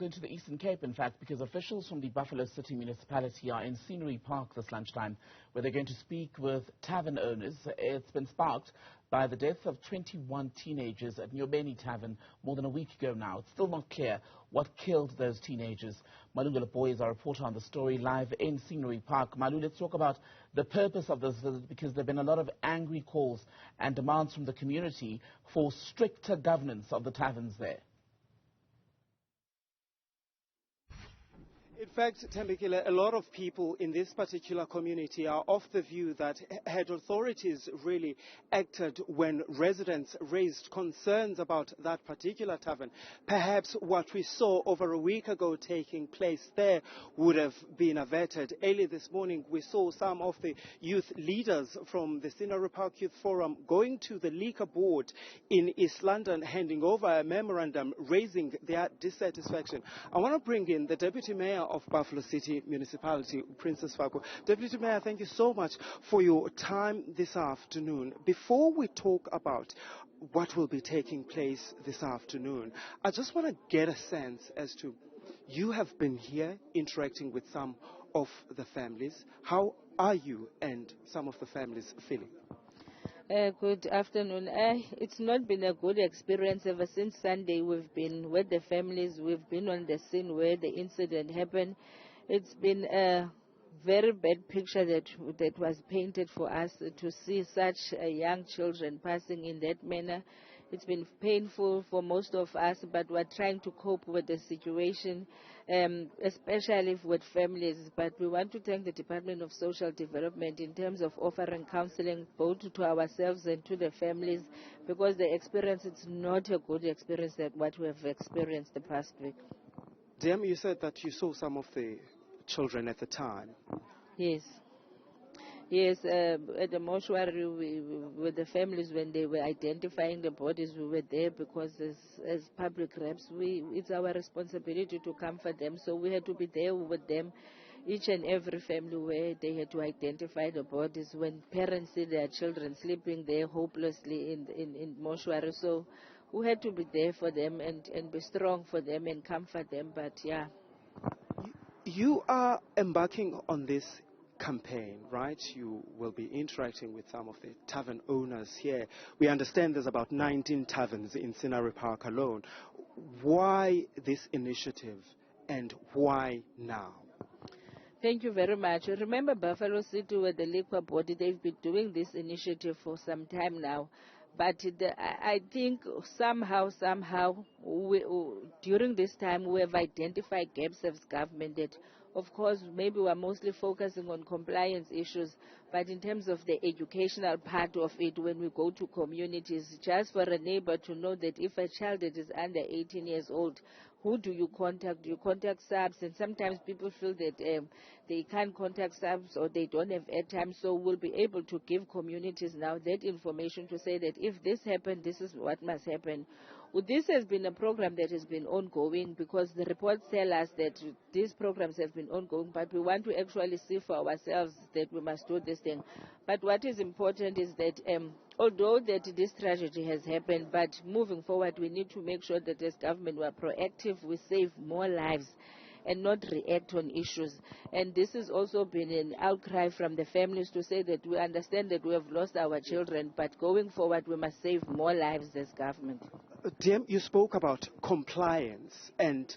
going to the Eastern Cape, in fact, because officials from the Buffalo City Municipality are in Scenery Park this lunchtime, where they're going to speak with tavern owners. It's been sparked by the death of 21 teenagers at Enyobeni Tavern more than a week ago now. It's still not clear what killed those teenagers. Malungelo Booi is our reporter on the story live in Scenery Park. Malu, let's talk about the purpose of this visit, because there have been a lot of angry calls and demands from the community for stricter governance of the taverns there. In fact, Tembekile, a lot of people in this particular community are of the view that had authorities really acted when residents raised concerns about that particular tavern, perhaps what we saw over a week ago taking place there would have been averted. Early this morning, we saw some of the youth leaders from the Scenery Park Youth Forum going to the Liquor Board in East London, handing over a memorandum raising their dissatisfaction. I want to bring in the Deputy Mayor of Buffalo City Municipality, Princess Fako. Deputy Mayor, thank you so much for your time this afternoon. Before we talk about what will be taking place this afternoon, I just want to get a sense as to, you have been here interacting with some of the families. How are you and some of the families feeling? Good afternoon. It's not been a good experience ever since Sunday. We've been with the families. We've been on the scene where the incident happened. It's been a very bad picture that was painted for us to see such young children passing in that manner. It's been painful for most of us, but we're trying to cope with the situation, especially with families. But we want to thank the Department of Social Development in terms of offering counseling both to ourselves and to the families, because the experience is not a good experience that what we have experienced the past week. Jem, you said that you saw some of the children at the time. Yes. Yes, at the mortuary with the families, when they were identifying the bodies, we were there because as public reps, it's our responsibility to comfort them. So we had to be there with them, each and every family, where they had to identify the bodies. When parents see their children sleeping there hopelessly in mortuary, so we had to be there for them and be strong for them and comfort them. But yeah. You are embarking on this campaign, right? You will be interacting with some of the tavern owners here. We understand there's about 19 taverns in Scenery Park alone. Why this initiative and why now? Thank you very much. Remember, Buffalo City with the liquor body, they've been doing this initiative for some time now. But I think somehow, during this time, we have identified gaps as government that, of course, maybe we're mostly focusing on compliance issues, but in terms of the educational part of it, when we go to communities, just for a neighbor to know that if a child that is under 18 years old, who do you contact? Do you contact subs? And sometimes people feel that they can't contact subs or they don't have airtime, so we'll be able to give communities now that information to say that if this happened, this is what must happen. Well, this has been a program that has been ongoing, because the reports tell us that these programs have been ongoing, but we want to actually see for ourselves that we must do this thing. But what is important is that although that this tragedy has happened, but moving forward, we need to make sure that as government we are proactive, we save more lives and not react on issues. And this has also been an outcry from the families to say that we understand that we have lost our children, but going forward we must save more lives as government. Jem, you spoke about compliance, and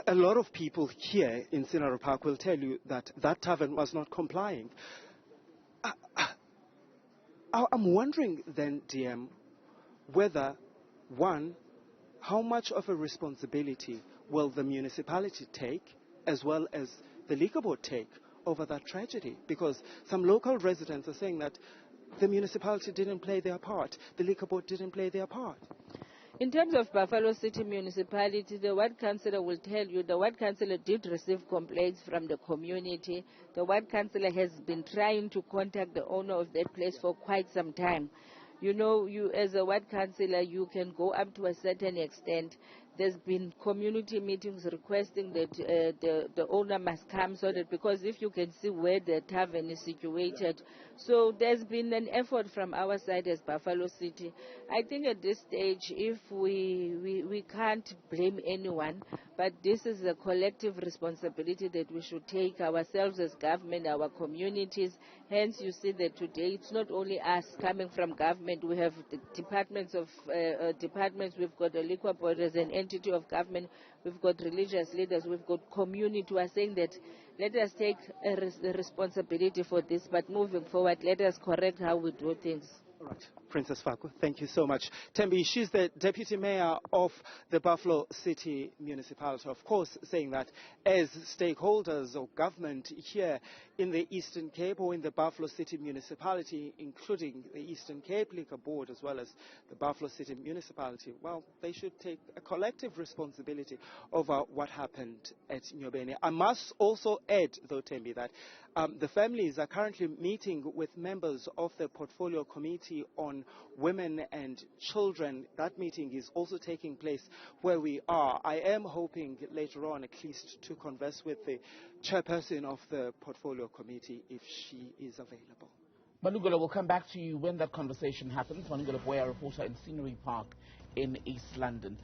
a lot of people here in Scenery Park will tell you that that tavern was not complying. I'm wondering then, DM, whether, one, how much of a responsibility will the municipality take, as well as the liquor board take, over that tragedy? Because some local residents are saying that the municipality didn't play their part, the liquor board didn't play their part. In terms of Buffalo City Municipality, the ward councillor will tell you the ward councillor did receive complaints from the community. The ward councillor has been trying to contact the owner of that place for quite some time. You know, you as a ward councillor, you can go up to a certain extent. there's been community meetings requesting that the owner must come, so that, because if you can see where the tavern is situated. So there's been an effort from our side as Buffalo City. I think at this stage, if we can't blame anyone, but this is a collective responsibility that we should take ourselves as government, our communities. Hence, you see that today it's not only us coming from government. We have the departments, we've got the liquor board as an entity of government, we've got religious leaders, we've got community who are saying that let us take a responsibility for this, but moving forward, let us correct how we do things. All right. Princess Faku, thank you so much. Tembi, she's the Deputy Mayor of the Buffalo City Municipality, of course, saying that as stakeholders or government here in the Eastern Cape or in the Buffalo City Municipality, including the Eastern Cape Liquor Board as well as the Buffalo City Municipality, well, they should take a collective responsibility over what happened at Enyobeni. I must also add, though, Tembi, that the families are currently meeting with members of the Portfolio Committee on Women and Children. That meeting is also taking place where we are. I am hoping later on at least to converse with the chairperson of the Portfolio Committee if she is available. Malungelo, we'll come back to you when that conversation happens. Malungelo Booi, reporter in Scenery Park in East London.